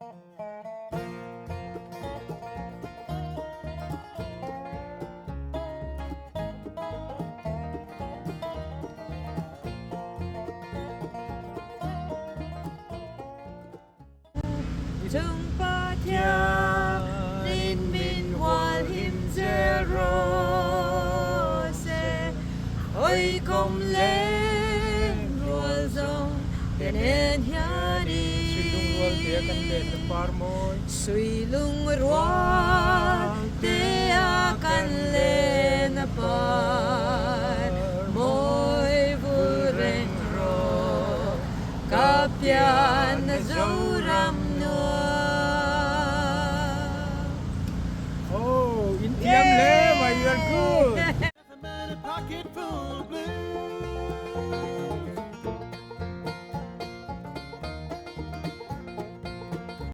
Trong ba thia linh min hoa him zero se oi kom lên ruột dòng tên en hiền suy lung ruột te akan lên par môi vu reng ro kapian na dấu